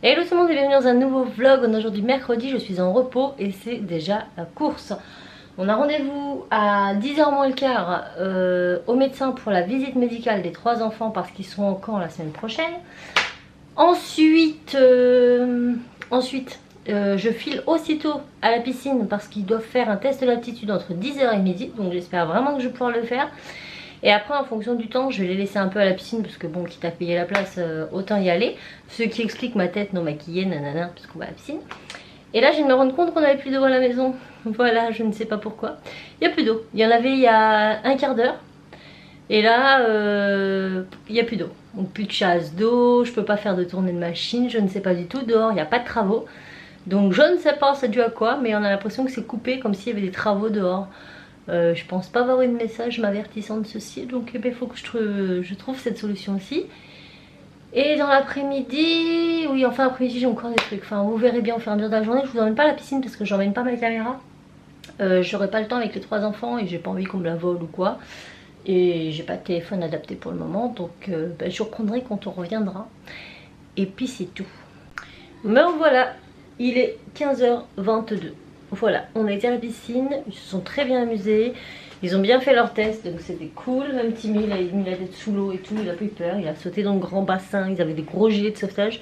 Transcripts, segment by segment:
Hello tout le monde et bienvenue dans un nouveau vlog. On est aujourd'hui mercredi, je suis en repos et c'est déjà la course. On a rendez-vous à 10h moins le quart au médecin pour la visite médicale des 3 enfants parce qu'ils seront en camp la semaine prochaine. Ensuite, je file aussitôt à la piscine parce qu'ils doivent faire un test d'aptitude entre 10h et midi. Donc j'espère vraiment que je vais pouvoir le faire. Et après, en fonction du temps, je vais les laisser un peu à la piscine parce que bon, quitte à payer la place, autant y aller. Ce qui explique ma tête non maquillée, nanana, puisqu'on va à la piscine. Et là, je viens de me rendre compte qu'on n'avait plus d'eau à la maison. Voilà, je ne sais pas pourquoi. Il n'y a plus d'eau. Il y en avait il y a un quart d'heure. Et là, il n'y a plus d'eau. Donc plus de chasse d'eau, je peux pas faire de tournée de machine, je ne sais pas du tout. Dehors, il n'y a pas de travaux. Donc je ne sais pas c'est dû à quoi, mais on a l'impression que c'est coupé comme s'il y avait des travaux dehors. Je pense pas avoir eu de message m'avertissant de ceci, donc il faut que je trouve cette solution aussi. Et dans l'après-midi, oui, enfin l'après-midi j'ai encore des trucs, enfin vous verrez bien au fur et à mesure de la journée. Je vous emmène pas à la piscine parce que j'emmène pas ma caméra. J'aurai pas le temps avec les 3 enfants et j'ai pas envie qu'on me la vole ou quoi. Et j'ai pas de téléphone adapté pour le moment, donc je vous reprendrai quand on reviendra. Et puis c'est tout. Mais voilà, il est 15h22. Voilà, on a été à la piscine, ils se sont très bien amusés, ils ont bien fait leur test, donc c'était cool. Même Timmy, il a mis la tête sous l'eau et tout, il a pas eu peur, il a sauté dans le grand bassin, ils avaient des gros gilets de sauvetage.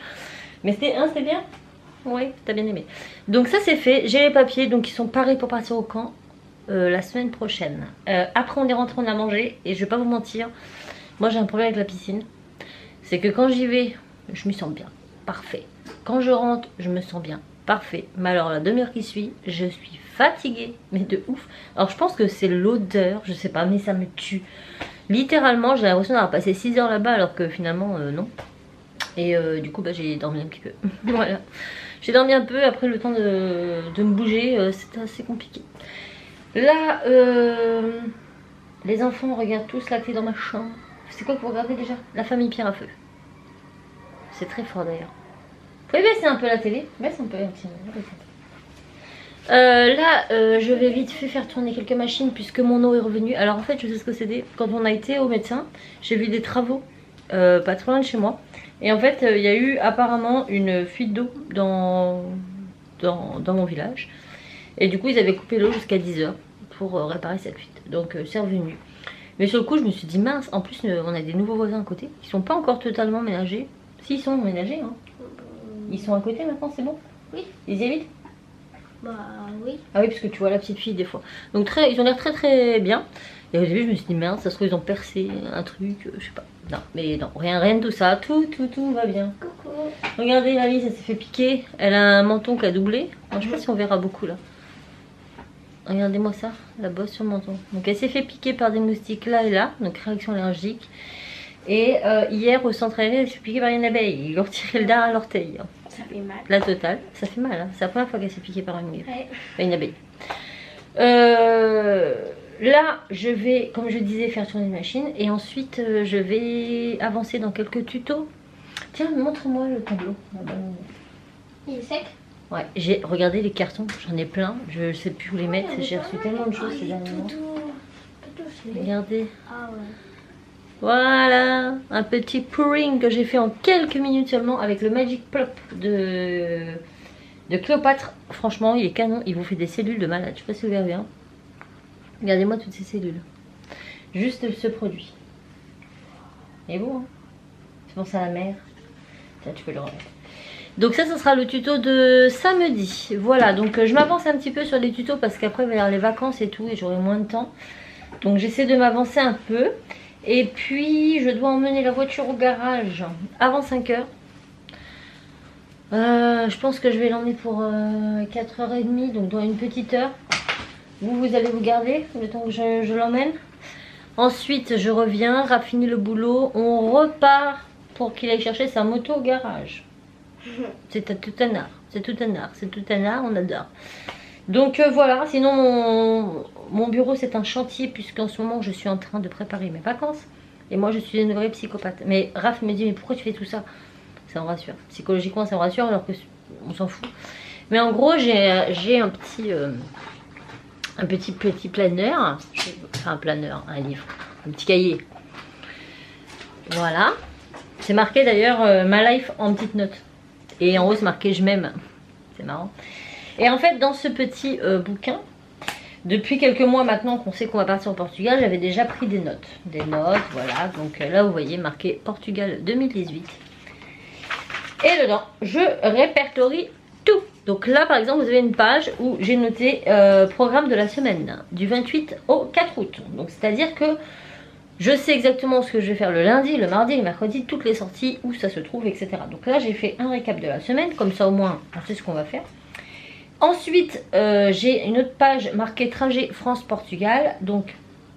Mais c'était bien. Oui, t'as bien aimé. Donc ça c'est fait, j'ai les papiers, donc ils sont parés pour partir au camp la semaine prochaine. Après on est rentré, on a mangé, et je vais pas vous mentir, moi j'ai un problème avec la piscine. C'est que quand j'y vais, je me sens bien, parfait. Quand je rentre, je me sens bien. Parfait, mais alors la demi-heure qui suit, je suis fatiguée, mais de ouf. Alors je pense que c'est l'odeur, je sais pas, mais ça me tue. Littéralement, j'ai l'impression d'avoir passé 6 heures là-bas alors que finalement non. Et du coup j'ai dormi un petit peu. Voilà, j'ai dormi un peu, après le temps de me bouger, c'était assez compliqué. Là, les enfants regardent tous la clé dans ma chambre. C'est quoi que vous regardez déjà? La famille Pierre à Feu. C'est très fort d'ailleurs. Vous pouvez baisser un peu la télé? Baisse un peu, je vais vite fait faire tourner quelques machines puisque mon eau est revenue. Alors en fait, je sais ce que c'était. Quand on a été au médecin, j'ai vu des travaux pas trop loin de chez moi. Et en fait, il y a eu apparemment une fuite d'eau dans mon village. Et du coup, ils avaient coupé l'eau jusqu'à 10h pour réparer cette fuite. Donc c'est revenu. Mais sur le coup, je me suis dit mince. En plus, on a des nouveaux voisins à côté qui sont pas encore totalement ménagés. Si, ils sont ménagés, hein. Ils sont à côté maintenant, c'est bon? Oui. Ils y habitent? Bah oui. Ah oui, parce que tu vois la petite fille des fois. Donc ils ont l'air très très bien. Et au début je me suis dit merde, ça se trouve ils ont percé un truc, je sais pas. Non, mais non, rien de tout ça, tout va bien. Coucou. Regardez Alice, elle s'est fait piquer. Elle a un menton qui a doublé. Alors, je sais pas si on verra beaucoup là. Regardez-moi ça, la bosse sur le menton. Donc elle s'est fait piquer par des moustiques là et là, donc réaction allergique. Et hier au centre aéré, elle s'est fait piquer par une abeille. Ils lui ont retiré le dard à l'orteil. Ça fait mal. La totale, ça fait mal, hein. C'est la première fois qu'elle s'est piquée par une abeille. Là, je vais, comme je disais, faire tourner une machine. Et ensuite, je vais avancer dans quelques tutos. Tiens, montre-moi le tableau. Il est sec? Ouais, j'ai regardé les cartons, j'en ai plein. Je sais plus où les mettre, j'ai reçu tellement de choses ces derniers mois. Regardez. Ah ouais. Voilà, un petit pouring que j'ai fait en quelques minutes seulement avec le Magic Plop de Cléopâtre. Franchement, il est canon, il vous fait des cellules de malade. Je sais pas si vous verrez bien. Regardez-moi toutes ces cellules. Juste ce produit. Il est beau, hein? Je pense à la mer. Tiens, tu peux le remettre. Donc ça sera le tuto de samedi. Voilà, donc je m'avance un petit peu sur les tutos parce qu'après il va y avoir les vacances et tout et j'aurai moins de temps. Donc j'essaie de m'avancer un peu. Et puis je dois emmener la voiture au garage avant 5h. Je pense que je vais l'emmener pour 4h30, donc dans une petite heure. Vous allez vous garder le temps que je l'emmène. Ensuite je reviens, raffiner le boulot. On repart pour qu'il aille chercher sa moto au garage. C'est tout un art, c'est tout un art, c'est tout un art, on adore. Donc voilà, sinon mon bureau c'est un chantier puisqu'en ce moment je suis en train de préparer mes vacances. Et moi je suis une vraie psychopathe. Mais Raph me dit mais pourquoi tu fais tout ça? Ça me rassure, psychologiquement ça me rassure alors que on s'en fout. Mais en gros j'ai un petit planeur, enfin un planeur, un livre, un petit cahier. Voilà, c'est marqué d'ailleurs My Life en petites notes. Et en haut c'est marqué je m'aime. C'est marrant. Et en fait dans ce petit bouquin, depuis quelques mois maintenant qu'on sait qu'on va partir au Portugal, j'avais déjà pris des notes. Des notes, voilà. Donc là vous voyez marqué Portugal 2018. Et dedans je répertorie tout. Donc là par exemple vous avez une page où j'ai noté programme de la semaine du 28 au 4 août. Donc c'est à dire que je sais exactement ce que je vais faire le lundi, le mardi, le mercredi, toutes les sorties, où ça se trouve, etc. Donc là, j'ai fait un récap de la semaine, comme ça au moins, on sait ce qu'on va faire. Ensuite, j'ai une autre page marquée trajet France-Portugal. Donc,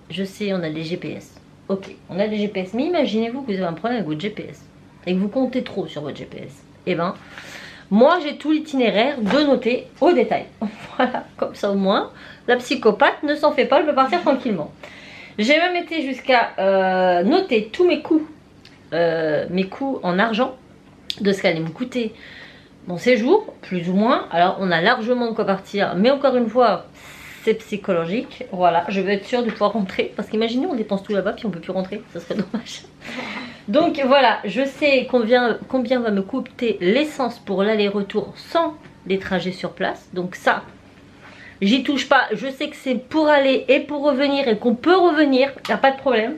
je sais, on a des GPS. Ok, on a des GPS. Mais imaginez-vous que vous avez un problème avec votre GPS et que vous comptez trop sur votre GPS. Eh ben, moi, j'ai tout l'itinéraire de noter au détail. Voilà, comme ça au moins, la psychopathe ne s'en fait pas, elle peut partir tranquillement. J'ai même été jusqu'à noter tous mes coûts en argent, de ce qu'allait me coûter mon séjour, plus ou moins. Alors on a largement de quoi partir, mais encore une fois, c'est psychologique. Voilà, je veux être sûre de pouvoir rentrer, parce qu'imaginez on dépense tout là-bas puis on peut plus rentrer, ça serait dommage. Donc voilà, je sais combien va me coûter l'essence pour l'aller-retour sans les trajets sur place, donc ça... J'y touche pas, je sais que c'est pour aller et pour revenir et qu'on peut revenir, il n'y a pas de problème.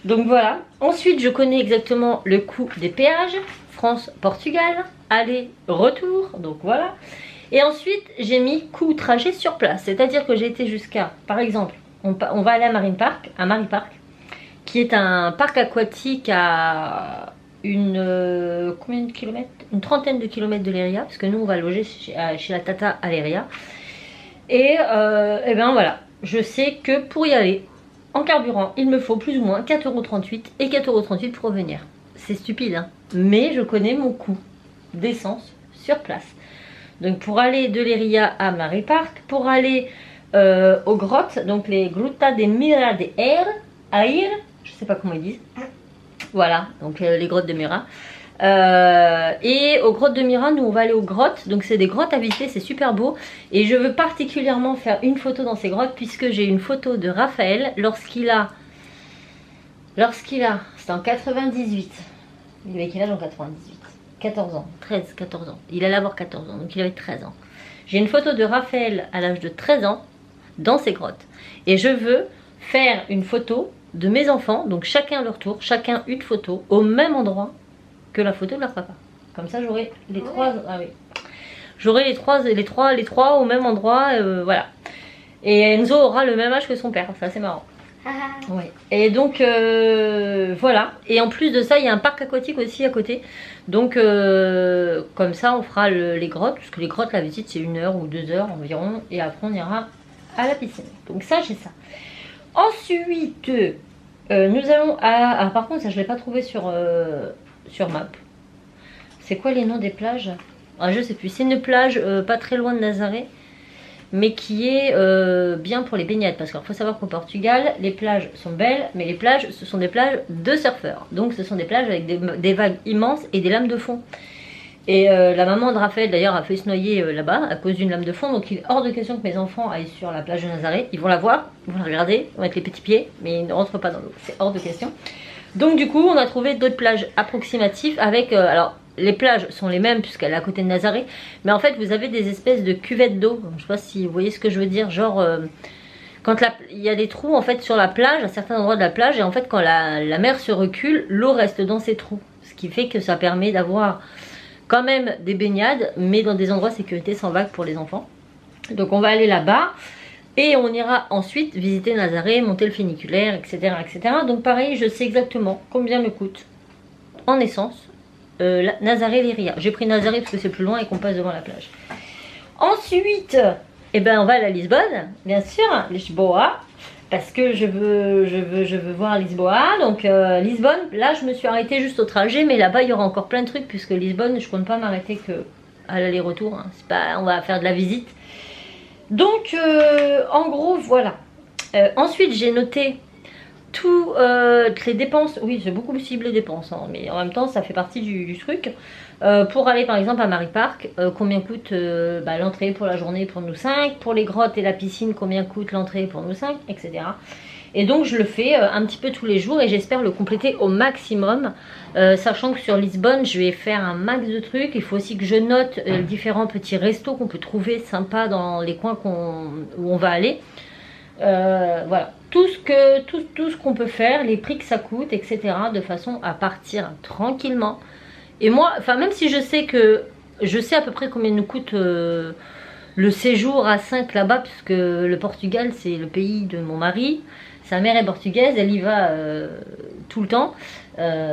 Donc voilà. Ensuite, je connais exactement le coût des péages, France-Portugal, aller-retour, donc voilà. Et ensuite, j'ai mis coût trajet sur place, c'est-à-dire que j'ai été jusqu'à, par exemple, on va aller à Marine Park, qui est un parc aquatique à combien de kilomètres? Une trentaine de kilomètres de Leiria, parce que nous on va loger chez la Tata à Leiria. Et ben voilà, je sais que pour y aller en carburant, il me faut plus ou moins 4,38 € et 4,38 € pour revenir. C'est stupide, hein, mais je connais mon coût d'essence sur place. Donc pour aller de Leiria à Marine Park, pour aller aux grottes, donc les Gruta de Mira de Air, je sais pas comment ils disent. Voilà, donc les grottes de Mira. Et aux grottes de Mira, nous on va aller aux grottes, donc c'est des grottes à visiter, c'est super beau. Et je veux particulièrement faire une photo dans ces grottes, puisque j'ai une photo de Raphaël lorsqu'il a, c'était en 98, il avait quel âge en 98? 14 ans, 13, 14 ans, il allait avoir 14 ans, donc il avait 13 ans. J'ai une photo de Raphaël à l'âge de 13 ans dans ces grottes. Et je veux faire une photo de mes enfants, donc chacun à leur tour, chacun une photo, au même endroit que la photo de leur papa. Comme ça j'aurai les trois. Ah oui. J'aurai les trois au même endroit, voilà. Et Enzo aura le même âge que son père, ça c'est marrant. Ouais. Et donc voilà. Et en plus de ça, il y a un parc aquatique aussi à côté. Donc comme ça on fera les grottes, parce que les grottes, la visite c'est 1 heure ou 2 heures environ. Et après on ira à la piscine. Donc ça j'ai ça. Ensuite nous allons à... par contre ça je l'ai pas trouvé sur map. C'est quoi les noms des plages? Je sais plus. C'est une plage pas très loin de Nazaré, mais qui est bien pour les baignades, parce qu'il faut savoir qu'au Portugal les plages sont belles, mais les plages ce sont des plages de surfeurs, donc ce sont des plages avec des vagues immenses et des lames de fond. Et la maman de Raphaël d'ailleurs a fait se noyer là-bas à cause d'une lame de fond, donc il est hors de question que mes enfants aillent sur la plage de Nazaré. Ils vont la voir, ils vont la regarder, ils vont mettre les petits pieds, mais ils ne rentrent pas dans l'eau, c'est hors de question. Donc du coup on a trouvé d'autres plages approximatives avec, alors les plages sont les mêmes puisqu'elle est à côté de Nazaré, mais en fait vous avez des espèces de cuvettes d'eau, je sais pas si vous voyez ce que je veux dire, genre quand il y a des trous en fait sur la plage, à certains endroits de la plage, et en fait quand la mer se recule, l'eau reste dans ces trous, ce qui fait que ça permet d'avoir quand même des baignades, mais dans des endroits sécurité sans vagues pour les enfants. Donc on va aller là-bas. Et on ira ensuite visiter Nazaré, monter le funiculaire, etc., etc. Donc pareil, je sais exactement combien me coûte en essence Nazaré-Leiria. J'ai pris Nazaré parce que c'est plus loin et qu'on passe devant la plage. Ensuite, eh ben, on va aller à Lisbonne, bien sûr, Lisboa, parce que je veux voir Lisboa. Donc Lisbonne, là je me suis arrêtée juste au trajet, mais là-bas il y aura encore plein de trucs, puisque Lisbonne, je compte pas m'arrêter que à l'aller-retour. Hein. C'est pas, on va faire de la visite. Donc en gros voilà. Ensuite j'ai noté toutes les dépenses. Oui c'est beaucoup ciblé les dépenses, hein, mais en même temps ça fait partie du truc. Pour aller par exemple à Marine Park, combien coûte l'entrée pour la journée pour nous 5. Pour les grottes et la piscine, combien coûte l'entrée pour nous 5, etc. Et donc je le fais un petit peu tous les jours et j'espère le compléter au maximum. Sachant que sur Lisbonne, je vais faire un max de trucs. Il faut aussi que je note différents petits restos qu'on peut trouver sympas dans les coins où on va aller. Voilà, tout ce qu'on peut faire, les prix que ça coûte, etc. de façon à partir tranquillement. Et moi, enfin même si je sais à peu près combien nous coûte le séjour à 5 là-bas, puisque le Portugal c'est le pays de mon mari. Sa mère est portugaise, elle y va tout le temps.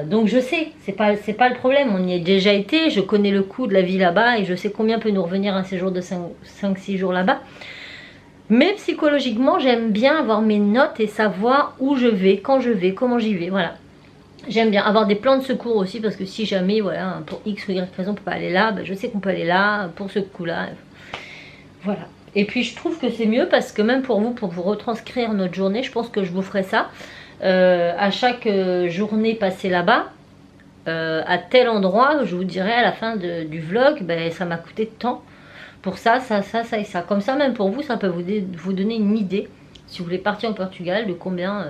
Donc je sais, c'est pas le problème, on y est déjà été, je connais le coût de la vie là-bas et je sais combien peut nous revenir un séjour de 5-6 jours là-bas. Mais psychologiquement, j'aime bien avoir mes notes et savoir où je vais, quand je vais, comment j'y vais, voilà. J'aime bien avoir des plans de secours aussi parce que si jamais, voilà, pour X ou Y raison on peut pas aller là, ben je sais qu'on peut aller là pour ce coup-là. Voilà. Et puis je trouve que c'est mieux parce que même pour vous retranscrire notre journée, je pense que je vous ferai ça. À chaque journée passée là-bas, à tel endroit, je vous dirai à la fin du vlog, ben, ça m'a coûté tant pour ça, ça et ça. Comme ça, même pour vous, ça peut vous donner une idée, si vous voulez partir au Portugal, de combien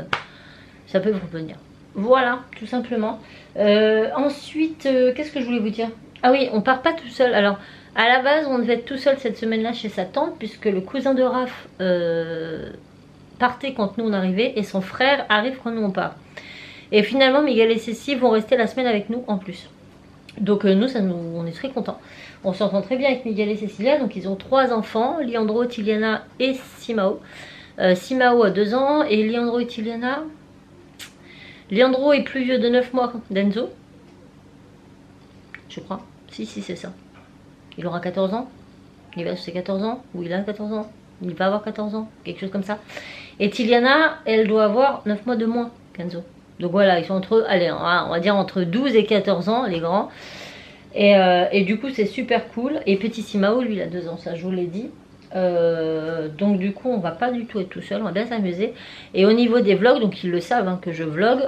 ça peut vous revenir. Voilà, tout simplement. Ensuite, qu'est-ce que je voulais vous dire? Ah oui, on part pas tout seul. Alors, à la base, on devait être tout seul cette semaine-là chez sa tante, puisque le cousin de Raph partait quand nous on arrivait, et son frère arrive quand nous on part. Et finalement, Miguel et Cécile vont rester la semaine avec nous en plus. Donc nous, on est très contents. On s'entend très bien avec Miguel et Cécilia. Donc ils ont 3 enfants, Leandro, Tiliana et Simao. Simao a 2 ans et Leandro et Tiliana... Leandro est plus vieux de 9 mois d'Enzo. Je crois. Si, c'est ça. Il aura 14 ans. Il va ses 14 ans. Ou il a 14 ans. Il va avoir 14 ans. Quelque chose comme ça. Et Tiliana, elle doit avoir 9 mois de moins qu'Enzo. Donc voilà, ils sont entre, allez, on va dire entre 12 et 14 ans, les grands. Et du coup, c'est super cool. Et petit Simao, lui, il a 2 ans, ça je vous l'ai dit. Donc du coup, on va pas du tout être tout seul, on va bien s'amuser. Et au niveau des vlogs, donc ils le savent hein, que je vlog,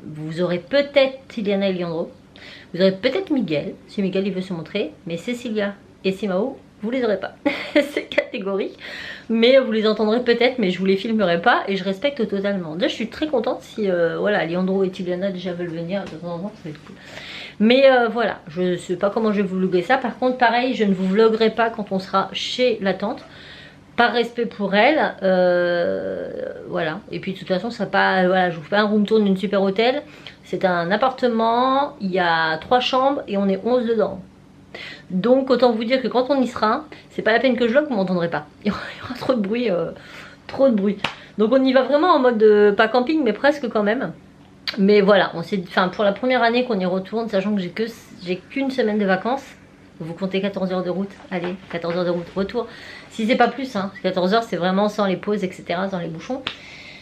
vous aurez peut-être Tiliana et Leandro. Vous aurez peut-être Miguel, si Miguel il veut se montrer. Mais Cécilia et Simao, vous les aurez pas. C'est catégorique. Mais vous les entendrez peut-être, mais je vous les filmerai pas. Et je respecte totalement. Déjà, je suis très contente si voilà, Leandro et Tiliana déjà veulent venir de temps en temps, ça va être cool. Mais voilà, je sais pas comment je vais vous vlogger ça. Par contre, pareil, je ne vous vloguerai pas quand on sera chez la tante. Par respect pour elle. Voilà. Et puis de toute façon, ça pas, voilà, je vous fais un room tour d'une super hôtel. C'est un appartement, il y a 3 chambres et on est 11 dedans. Donc autant vous dire que quand on y sera, c'est pas la peine que je vlog, vous m'entendrez pas. Il y aura trop de bruit. Trop de bruit. Donc on y va vraiment en mode pas camping, mais presque quand même. Mais voilà, enfin, pour la première année qu'on y retourne, sachant que j'ai qu'une semaine de vacances, vous comptez 14 heures de route, allez, 14 heures de route, retour. Si c'est pas plus, hein, 14 heures c'est vraiment sans les pauses, etc., sans les bouchons.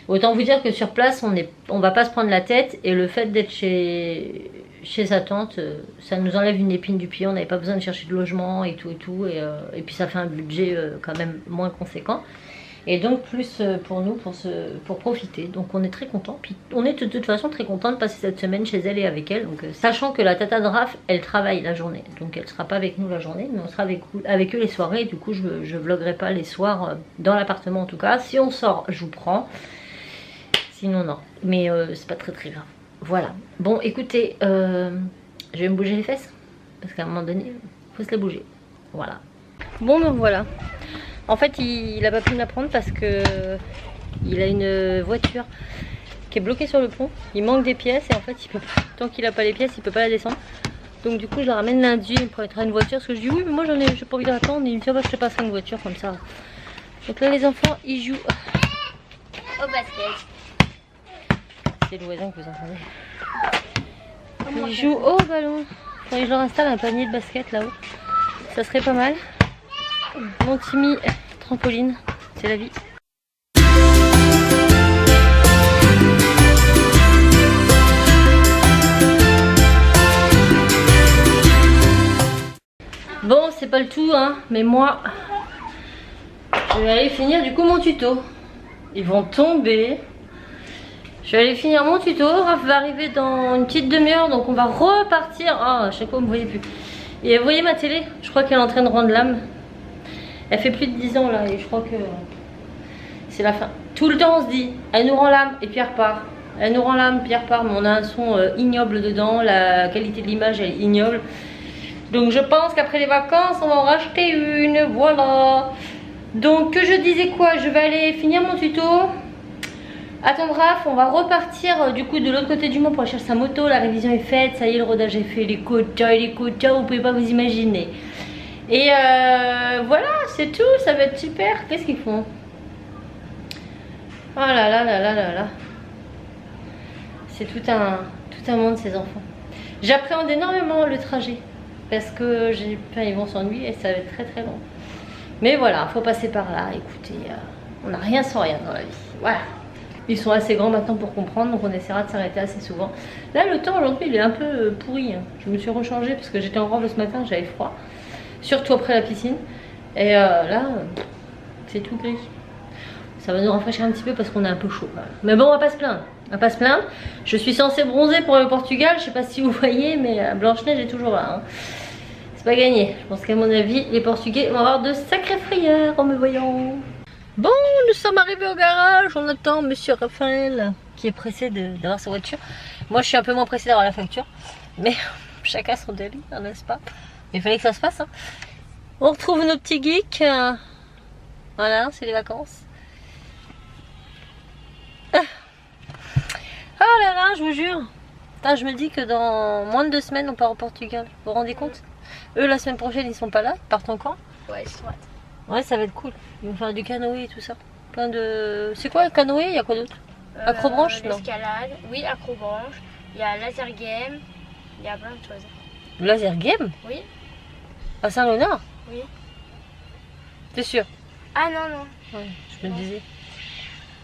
Autant vous dire que sur place, on va pas se prendre la tête, et le fait d'être chez sa tante, ça nous enlève une épine du pied, on n'avait pas besoin de chercher de logement et tout, et puis ça fait un budget quand même moins conséquent. Et donc plus pour nous, pour profiter. Donc on est très contents. Puis on est de toute façon très contents de passer cette semaine chez elle et avec elle. Donc sachant que la tata de Raph, elle travaille la journée. Donc elle sera pas avec nous la journée, mais on sera avec eux les soirées. Et du coup je vloguerai pas les soirs dans l'appartement en tout cas. Si on sort, je vous prends. Sinon non. Mais c'est pas très grave. Voilà. Bon écoutez, je vais me bouger les fesses. Parce qu'à un moment donné, il faut se les bouger. Voilà. Bon donc voilà. En fait, il a pas pu me la prendre parce que il a une voiture qui est bloquée sur le pont. Il manque des pièces et en fait, il peut pas, tant qu'il a pas les pièces, il peut pas la descendre. Donc du coup, je la ramène lundi, il me prêtera une voiture. Parce que je dis oui, mais moi j'ai pas envie d'attendre. Il me dit bah, je te passerai une voiture comme ça. Donc là, les enfants, ils jouent au basket. C'est le voisin que vous entendez. Ils jouent au ballon. Faudrait que je leur installe un panier de basket là-haut. Ça serait pas mal. Mon Timmy, trampoline, c'est la vie. Bon, c'est pas le tout, hein, mais moi, je vais aller finir du coup mon tuto. Ils vont tomber. Je vais aller finir mon tuto. Raph va arriver dans une petite demi-heure, donc on va repartir. Ah, à chaque fois, vous me voyez plus. Et vous voyez ma télé? Je crois qu'elle est en train de rendre l'âme. Elle fait plus de 10 ans là et je crois que c'est la fin. Tout le temps on se dit, elle nous rend l'âme et puis elle repart. Elle nous rend l'âme, puis elle repart, mais on a un son ignoble dedans, la qualité de l'image elle est ignoble. Donc je pense qu'après les vacances, on va en racheter une, voilà. Donc que je disais quoi, je vais aller finir mon tuto. Attendre Raph, on va repartir du coup de l'autre côté du monde pour aller chercher sa moto. La révision est faite, ça y est, le rodage est fait, les quotas, vous pouvez pas vous imaginer. Et voilà, c'est tout, ça va être super. Qu'est-ce qu'ils font? Oh là là là là là là. C'est tout un monde ces enfants. J'appréhende énormément le trajet parce que ils vont s'ennuyer et ça va être très très long. Mais voilà, faut passer par là. Écoutez, on n'a rien sans rien dans la vie. Voilà. Ils sont assez grands maintenant pour comprendre, donc on essaiera de s'arrêter assez souvent. Là, le temps aujourd'hui, il est un peu pourri. Je me suis rechangée parce que j'étais en robe ce matin, j'avais froid. Surtout après la piscine. Et là, c'est tout gris. Ça va nous rafraîchir un petit peu parce qu'on est un peu chaud. Mais bon, on va pas se plaindre. On va pas se plaindre. Je suis censée bronzer pour le Portugal. Je sais pas si vous voyez, mais Blanche-Neige est toujours là. Hein. C'est pas gagné. Je pense qu'à mon avis, les Portugais vont avoir de sacrées frayeurs en me voyant. Bon, nous sommes arrivés au garage. On attend Monsieur Raphaël qui est pressé d'avoir sa voiture. Moi, je suis un peu moins pressée d'avoir la facture. Mais chacun son délire, n'est-ce pas? Il fallait que ça se fasse. Hein. On retrouve nos petits geeks. Voilà, c'est les vacances. Oh là là, je vous jure. Putain, je me dis que dans moins de 2 semaines, on part au Portugal. Vous vous rendez compte? Eux, la semaine prochaine, ils sont pas là. Ils partent en camp. Ouais, c'est vrai. Ouais, ça va être cool. Ils vont faire du canoë et tout ça. Plein de... C'est quoi le canoë? Il y a quoi d'autre? Acrobranche? Non. L'escalade, oui, acrobranche. Il y a laser game. Il y a plein de choses. Laser game? Oui. À Saint-Léonard? Oui. T'es sûr? Ah non, non. Ouais, je me disais.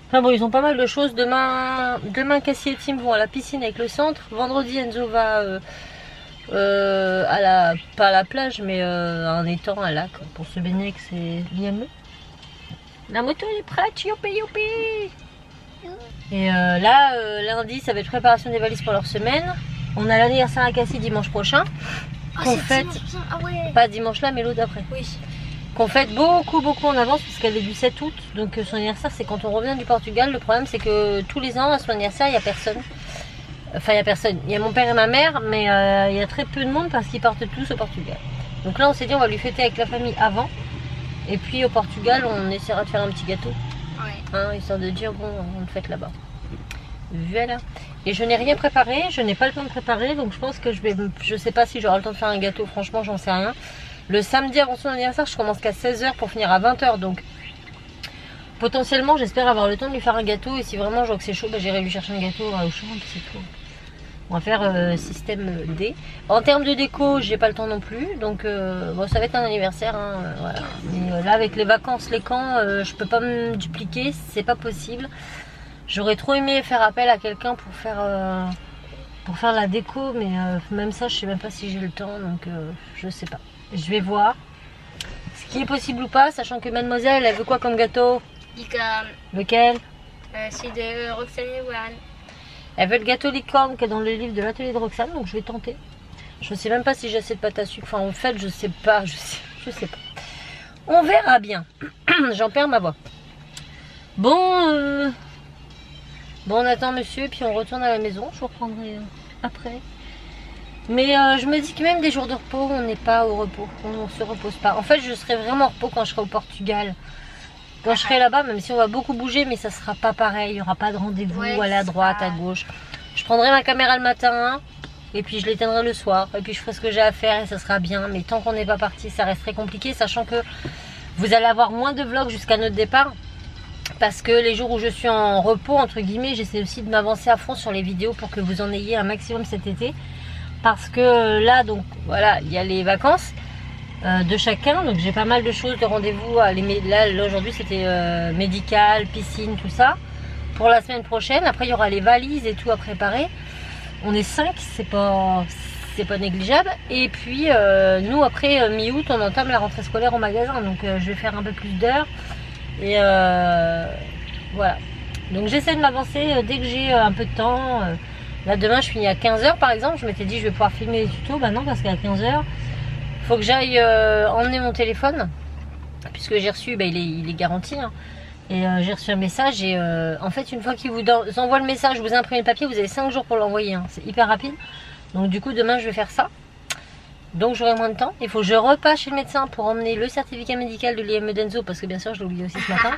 Enfin bon, ils ont pas mal de choses. Demain Cassie et Tim vont à la piscine avec le centre. Vendredi, Enzo va pas à la plage, mais à un étang, à lac, pour se baigner avec ses liameux. La moto elle est prête, youpi youpi. Et là, lundi, ça va être préparation des valises pour leur semaine. On a l'anniversaire à Cassie dimanche prochain. Qu'on fête, ah ouais. pas dimanche là, mais l'autre d'après. Oui. Qu'on fête beaucoup en avance parce qu'elle est du 7 août. Donc son anniversaire c'est quand on revient du Portugal. Le problème c'est que tous les ans à son anniversaire il n'y a personne. Enfin il n'y a personne. Il y a mon père et ma mère mais il y a très peu de monde parce qu'ils partent tous au Portugal. Donc là on s'est dit on va lui fêter avec la famille avant. Et puis au Portugal on essaiera de faire un petit gâteau. Ouais. Hein, histoire de dire bon on le fête là-bas. Voilà. Et je n'ai rien préparé. Je n'ai pas le temps de préparer. Donc je pense que je sais pas si j'aurai le temps de faire un gâteau. Franchement j'en sais rien. Le samedi avant son anniversaire, je commence qu'à 16h pour finir à 20h. Donc, potentiellement, j'espère avoir le temps de lui faire un gâteau. Et si vraiment je vois que c'est chaud, bah, j'irai lui chercher un gâteau au champ. C'est tout. On va faire système D. En termes de déco, j'ai pas le temps non plus. Donc, bon, ça va être un anniversaire. Hein, voilà. Mais là, avec les vacances, les camps, je peux pas me dupliquer. C'est pas possible. J'aurais trop aimé faire appel à quelqu'un pour faire la déco. Mais même ça, je sais même pas si j'ai le temps. Donc, je sais pas. Je vais voir ce qui est possible ou pas, sachant que mademoiselle, elle veut quoi comme gâteau? Licorne. Lequel? C'est de Roxane et Warren. Elle veut le gâteau licorne qui est dans le livre de l'atelier de Roxane, donc je vais tenter. Je sais même pas si j'ai assez de pâte à sucre. Enfin, en fait, je sais pas. Je sais pas. On verra bien. J'en perds ma voix. Bon, bon, on attend monsieur, puis on retourne à la maison. Je vous reprendrai après. Mais je me dis que même des jours de repos, on n'est pas au repos, on ne se repose pas. En fait, je serai vraiment au repos quand je serai au Portugal. Quand je serai là-bas, même si on va beaucoup bouger, mais ça sera pas pareil. Il n'y aura pas de rendez-vous, aller à droite, à gauche. Je prendrai ma caméra le matin, et puis je l'éteindrai le soir. Et puis je ferai ce que j'ai à faire et ça sera bien. Mais tant qu'on n'est pas parti, ça reste très compliqué, sachant que vous allez avoir moins de vlogs jusqu'à notre départ. Parce que les jours où je suis en repos, entre guillemets, j'essaie aussi de m'avancer à fond sur les vidéos pour que vous en ayez un maximum cet été. Parce que là, donc voilà, il y a les vacances de chacun. Donc j'ai pas mal de choses, de rendez-vous. Là aujourd'hui c'était médical, piscine, tout ça. Pour la semaine prochaine, après il y aura les valises et tout à préparer. On est 5, c'est pas négligeable. Et puis nous après mi-août, on entame la rentrée scolaire au magasin. Donc je vais faire un peu plus d'heures. Et voilà. Donc j'essaie de m'avancer dès que j'ai un peu de temps. Là demain je finis à 15h par exemple, je m'étais dit je vais pouvoir filmer les tutos, bah non parce qu'à 15h il faut que j'aille emmener mon téléphone puisque j'ai reçu, bah, il est garanti hein. Et j'ai reçu un message et en fait une fois qu'ils vous envoient le message, vous imprimez le papier, vous avez 5 jours pour l'envoyer, hein. C'est hyper rapide. Donc du coup demain je vais faire ça. Donc j'aurai moins de temps. Il faut que je repasse chez le médecin pour emmener le certificat médical de l'IME d'Enzo parce que bien sûr je l'ai oublié aussi ce matin.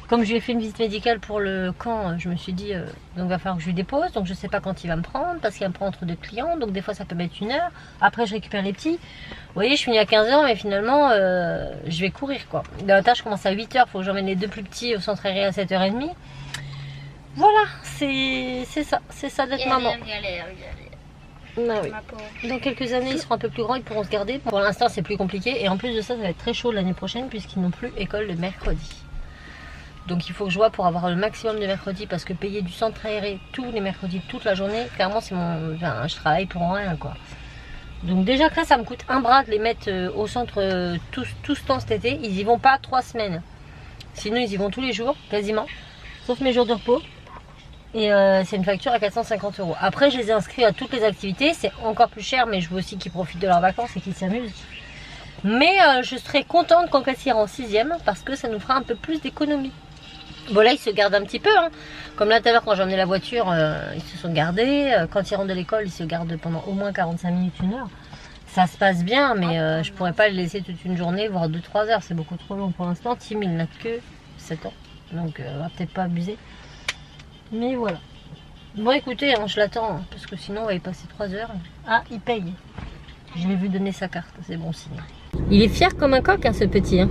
Comme je lui ai fait une visite médicale pour le camp, je me suis dit donc il va falloir que je lui dépose. Donc je sais pas quand il va me prendre parce qu'il va me prendre entre 2 clients. Donc des fois ça peut mettre 1 heure. Après je récupère les petits. Vous voyez, je finis à 15 h mais finalement je vais courir quoi. De la tâche je commence à 8 h. Il faut que j'emmène les 2 plus petits au centre aéré à 7 h 30. Voilà, c'est ça d'être maman. Galère. Ah oui. Dans quelques années ils seront un peu plus grands, ils pourront se garder. Pour l'instant c'est plus compliqué. Et en plus de ça, ça va être très chaud l'année prochaine puisqu'ils n'ont plus école le mercredi. Donc il faut que je vois pour avoir le maximum de mercredis parce que payer du centre aéré tous les mercredis, toute la journée, clairement c'est mon... Enfin, je travaille pour rien quoi. Donc déjà que là ça me coûte un bras de les mettre au centre tout ce temps cet été. Ils y vont pas 3 semaines. Sinon ils y vont tous les jours, quasiment. Sauf mes jours de repos. Et c'est une facture à 450 €. Après je les ai inscrits à toutes les activités. C'est encore plus cher mais je veux aussi qu'ils profitent de leurs vacances et qu'ils s'amusent. Mais je serai contente quand Cassie ira en 6e parce que ça nous fera un peu plus d'économie. Bon là ils se gardent un petit peu hein. Comme là tout à l'heure quand j'ai emmené la voiture ils se sont gardés. Quand ils rentrent de l'école ils se gardent pendant au moins 45 minutes, 1 heure. Ça se passe bien mais je pourrais pas les laisser toute une journée voire 2-3 heures. C'est beaucoup trop long pour l'instant. Tim il n'a que 7 ans. Donc on va peut-être pas abuser. Mais voilà. Bon écoutez hein, je l'attends hein, parce que sinon on va y passer 3 heures. Ah il paye. Je l'ai vu donner sa carte. C'est bon signe. Il est fier comme un coq hein, ce petit hein.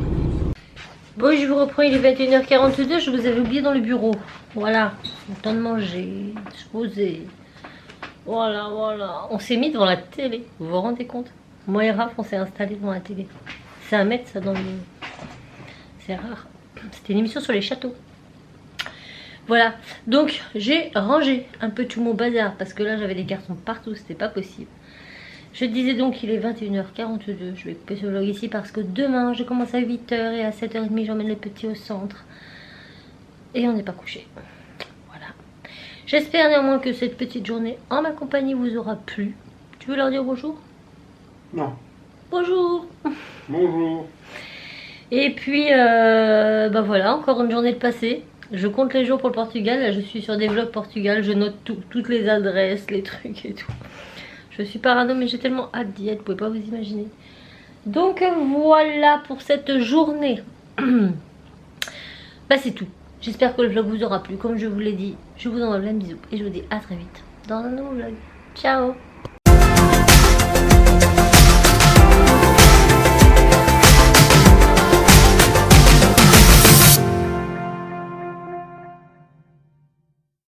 Bon, je vous reprends, il est 21 h 42, je vous avais oublié dans le bureau. Voilà, le temps de manger, de se poser. Voilà. On s'est mis devant la télé, vous vous rendez compte? Moi et Raph, on s'est installé devant la télé. C'est un mètre ça dans le... C'est rare. C'était une émission sur les châteaux. Voilà, donc j'ai rangé un peu tout mon bazar parce que là j'avais des cartons partout, c'était pas possible. Je disais donc qu'il est 21 h 42, je vais couper ce vlog ici parce que demain je commence à 8 h et à 7 h 30 j'emmène les petits au centre. Et on n'est pas couché. Voilà. J'espère néanmoins que cette petite journée en ma compagnie vous aura plu. Tu veux leur dire bonjour? Non. Bonjour. Bonjour. Et puis bah voilà, encore une journée de passé. Je compte les jours pour le Portugal, là je suis sur des vlogs Portugal, je note toutes les adresses, les trucs et tout. Je suis parano mais j'ai tellement hâte d'y être, vous pouvez pas vous imaginer. Donc voilà pour cette journée. Bah c'est tout. J'espère que le vlog vous aura plu. Comme je vous l'ai dit, je vous envoie plein de bisous. Et je vous dis à très vite dans un nouveau vlog. Ciao.